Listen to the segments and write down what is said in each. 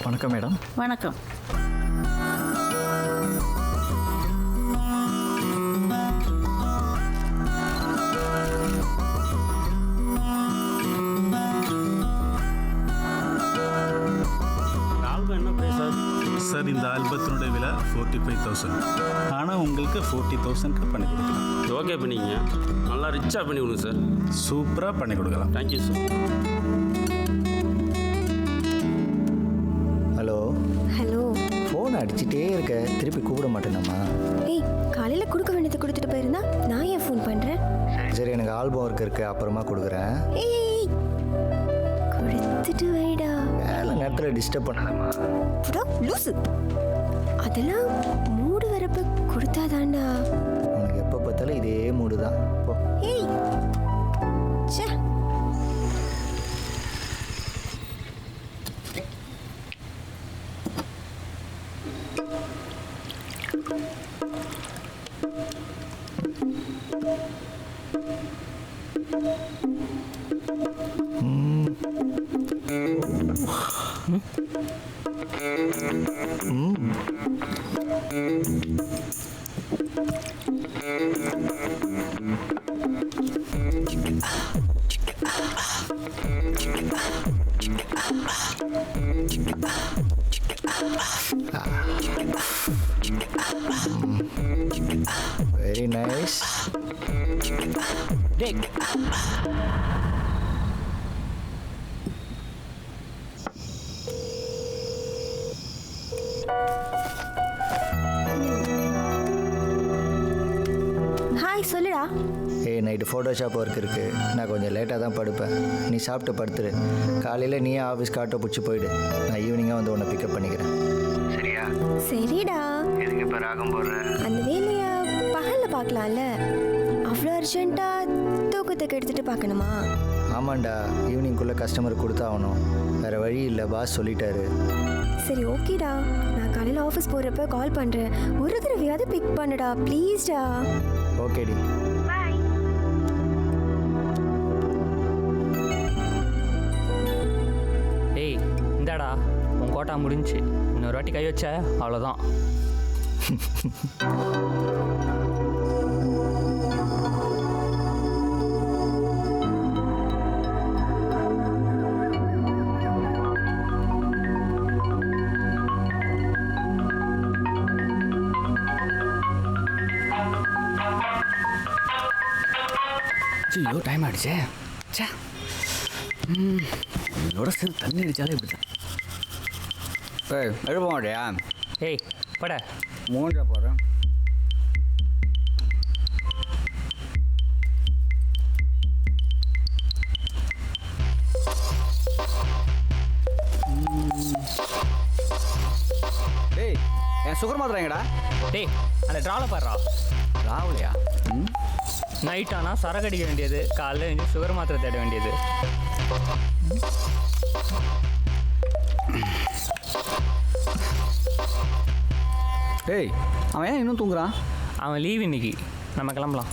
வணக்கம் மேடம். வணக்கம். சார், இந்த ஆல்பத்தினுடைய விலை 45,000. ஆனால் உங்களுக்கு 40,000க்கு பண்ணி கொடுக்கலாம். ஓகே பண்ணிங்க. நல்லா ரிச்சாக பண்ணி கொடுங்க சார். சூப்பராக பண்ணி கொடுக்கலாம். Thank you sir. Hello hello. Phone அடிச்சுட்டே இருக்க, திருப்பி கூப்பிட மாட்டேனாம்மா? ஏய், காலையில் கொடுக்க வேண்டியது கொடுத்துட்டு போயிருந்தா நான் ஏன் ஃபோன் பண்ணுறேன்? சரி, எனக்கு ஆல்பம் ஒர்க் இருக்கு, அப்புறமா கொடுக்குறேன். ஏய், கொடுத்துட்டு வைடா. வேலை நேரத்தில் டிஸ்டர்ப் பண்ணலாமா? புடா லூசு. அதெல்லாம் மூடு வரப்ப கொடுத்தாதாண்டா. உனக்கு எப்போ பார்த்தாலும் இதே மூடு தான். போ. ஏய் ச்சே. Very nice. ஹாய், சொல்லுடா. ஏய், நைட்டு ஃபோட்டோஷாப் ஒர்க் இருக்குது, நான் கொஞ்சம் லேட்டாக தான் படுப்பேன். நீ சாப்பிட்டு படுத்துரு. காலையில் நீயே ஆஃபீஸ்க்கு ஆட்டோ பிடிச்சி போயிடு. நான் ஈவினிங்காக வந்து உன்னை பிக்கப் பண்ணிக்கிறேன். சரியா? சரிடா. எதுக்கு இப்போ ராகம் போடுறேன்? அந்த வேலையை பகலில் பார்க்கலாம்ல. அவ்வளோ அர்ஜென்ட்டாக தூக்கத்துக்கு எடுத்துகிட்டு பார்க்கணுமா? ஆமாண்டா, ஈவினிங்குள்ளே கஸ்டமர் கொடுத்தாகணும். வேறு வழி இல்லை, பாஸ் சொல்லிட்டாரு. சரி, ஓகேடா. நான் காலையில் ஆஃபீஸ் போகிறப்ப கால் பண்ணுறேன். ஒரு தடவையாவது பிக் பண்ணுடா ப்ளீஸ்டா. ஓகேடி. ஏய், இந்தாடா உன் கோட்டா முடிஞ்சு. இன்னொரு வாட்டி கை வச்ச அவ்வளோதான். ஐயோ, டைம் ஆகிடுச்சே. சே, இதோட சேர்ந்து தண்ணி அடித்தாலே இப்படி தான். ஏய், எழுப்ப மாட்டியா? ஏய், பட மூஞ்சா போகிறேன். டேய், என் சுகர் மாத்திரைங்கடா. டேய், அந்த ட்ராவில் பாடுறா. ராவுலையா? நைட் ஆனால் சரக்கு அடிக்க வேண்டியது, காலையில் எழுந்து சுகர் மாத்திரை தேட வேண்டியது. டேய், அவன் ஏன் இன்னும் தூங்குறான்? அவன் லீவ் இன்னைக்கு. நம்ம கிளம்பலாம்.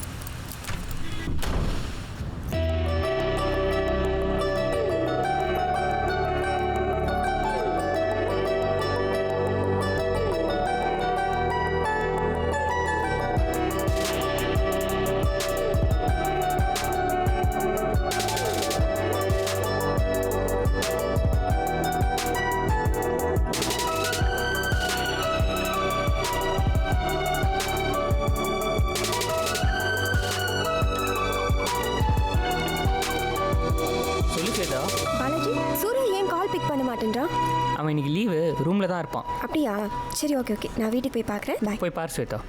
பாலாஜி, சூர்யா ஏன் கால் பிக் பண்ண மாட்டேன்றான்? அவன் இன்னைக்கு லீவு, ரூமில் தான் இருப்பான். அப்படியா? சரி, ஓகே ஓகே, நான் வீட்டுக்கு போய் பார்க்குறேன். பாய். போய் பார் ஸ்வேதா.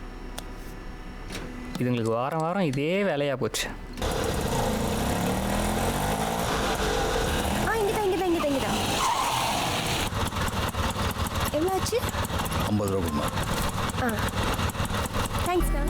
இதுங்களுக்கு வாரம் வாரம் இதே வேலையாக போச்சு. இங்கிட்ட எவ்வளோ ஆச்சு? 50 ரூபா கொடுமா. தேங்க்ஸ்க்கா.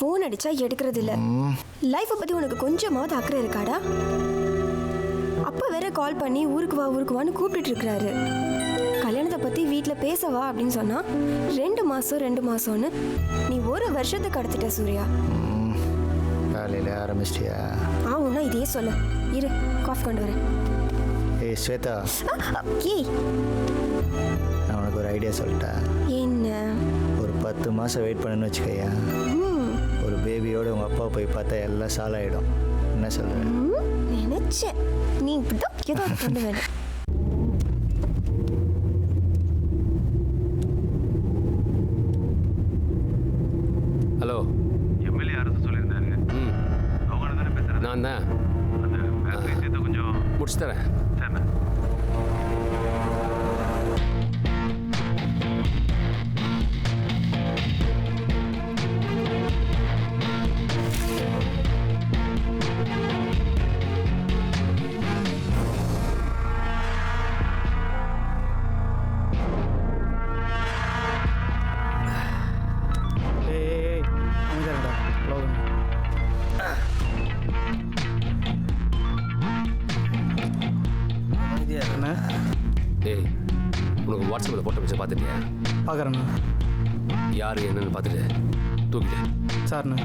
ஃபோன் அடிச்சா எடுக்கிறது இல்ல. லைஃப்பை பத்தி உனக்கு கொஞ்சமாவது அக்கறை இருக்காடா? அப்பா வேற கால் பண்ணி ஊருக்கு வான்னு கூப்பிட்டுட்டு இருக்கிறாரு. கல்யாணத்தை பத்தி வீட்டில் பேசவா அப்படின்னு சொன்னா 2 மாசம்னு நீ 1 வருஷத்துக்கு கடத்திட்ட சூர்யா. காலையில் ஆரம்பிச்சிட்டியா? ஆவுன்னா இதே சொல்ல. இரு, காஃபி கொண்டு வரேன். ஏய் ஸ்வேதா, ஏய், நான் உனக்கு ஒரு ஐடியா சொல்லிட்டேன். என்ன? ஒரு 10 மாதம் வெயிட் பண்ணணும்னு வச்சுக்கையா, ஒரு பேபியோட உங்கள் அப்பா போய் பார்த்தா எல்லாம் சாலாயிடும். என்ன சொல்கிறேன்? நினைச்சேன் நீ இப்படிதான் ஏதாவது பண்ண வேணும். ஹலோ, எம்எல்ஏ அரசு சொல்லியிருந்தாரு. அவங்க தானே பேசுறது? நான் தான். அந்த பேங்க் விஷயத்தை கொஞ்சம் முடிச்சு தரேன். சரிண்ணே. ஏய், உனக்கு வாட்ஸ்அப்பில் போட்டோ வச்சு பார்த்துட்டியா? பார்க்குறேண்ணா. யார் என்னன்னு பார்த்துட்டு தூக்கிட்டு. சார்ண்ணா.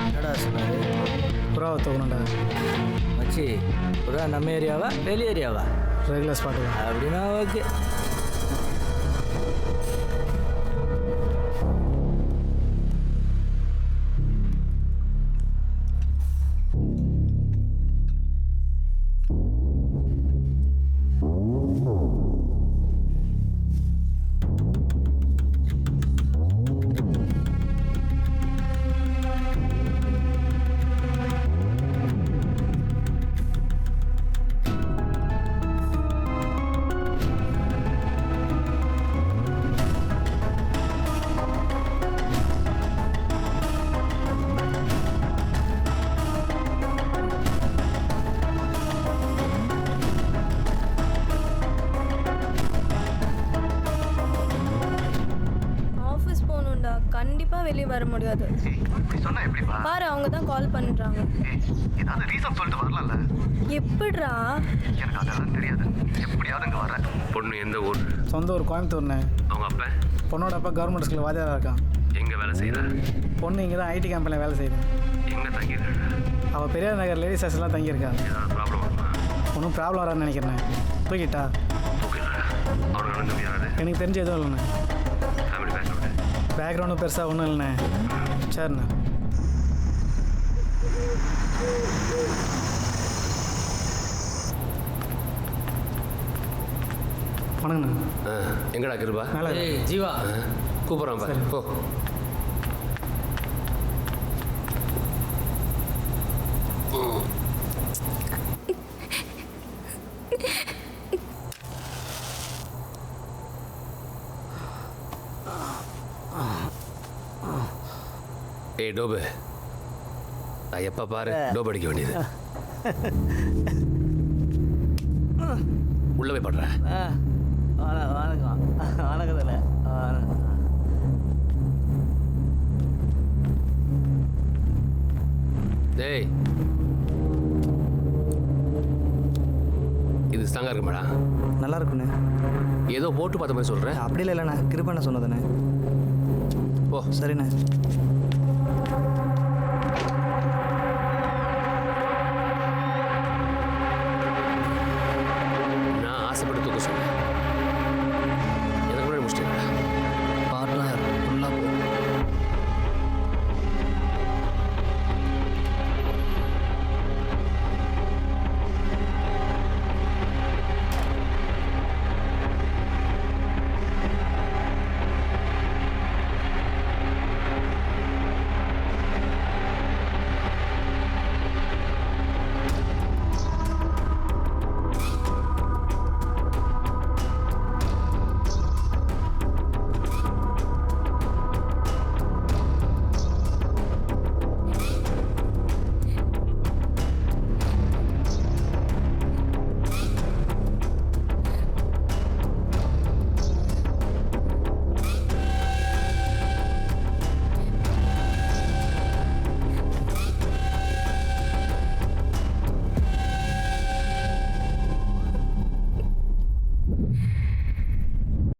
என்னடா சொன்னாரு? புறாவை தூக்கணும்டா. மச்சி, புறா நம்ம ஏரியாவா வெளி ஏரியாவா? ரெகுலர் ஸ்பாட்டு தான். அப்படின்னா ஓகே. கண்டிப்பா வெளியே வர முடியாது. இப்படி சொன்னா எப்படிப்பா? பாரு, அவங்க தான் கால் பண்றாங்க. ஏதாவது ரீசன் சொல்லிட்டு வரலாம்ல? எப்படிடா? எனக்கு அதெல்லாம் தெரியாது. எப்படியாவது இங்க வரேன். பொண்ணு எந்த ஊர்? சொந்த ஊர் கோயம்புத்தூர்ண்ணே. அவங்க அப்பா? பொண்ணோட அப்பா கவர்மெண்ட் ஸ்கூலில் வாத்தியாராக இருக்கான். எங்கே வேலை செய்கிறா? பொண்ணு இங்கே தான் ஐடி கம்பெனியில் வேலை செய்யுது. எங்கே தங்கியிருக்கா? அவள் பெரியார் நகர் லேடிஸ் ஹாஸ்டல்லாம் தங்கியிருக்கா. ஏதாவது ப்ராப்ளம் வருமா? ஒன்றும் ப்ராப்ளம் வரான்னு நினைக்கிறேன். தூக்கிட்டா? ஓகேடா. அவனுக்கு நடந்து யாராவது? எனக்கு தெரிஞ்ச எதுவும் இல்லைண்ணே. Family background? பேக்ரவுண்டும் பெருசாக ஒன்றும் இல்லைண்ணே. சரிண்ணே. வணங்கண்ணா. எங்கடா கிருபா? மேலே ஜீவா கூப்பிட்றான் பாரு. ஓ, ஏய் டோபு, நான் எப்போ பாரு டோப் அடிக்க வேண்டியது. உள்ள போய் படுறேன். வணக்கம் வணக்கத்தில் டேய், இது ஸ்ட்ராங்காக இருக்கு மேடம். நல்லா இருக்குண்ணே. ஏதோ போட்டு பார்த்த மாதிரி சொல்கிறேன். அப்படி இல்லைண்ணா, கிருபண்ண சொன்னதுண்ணே. ஓ சரிண்ணே.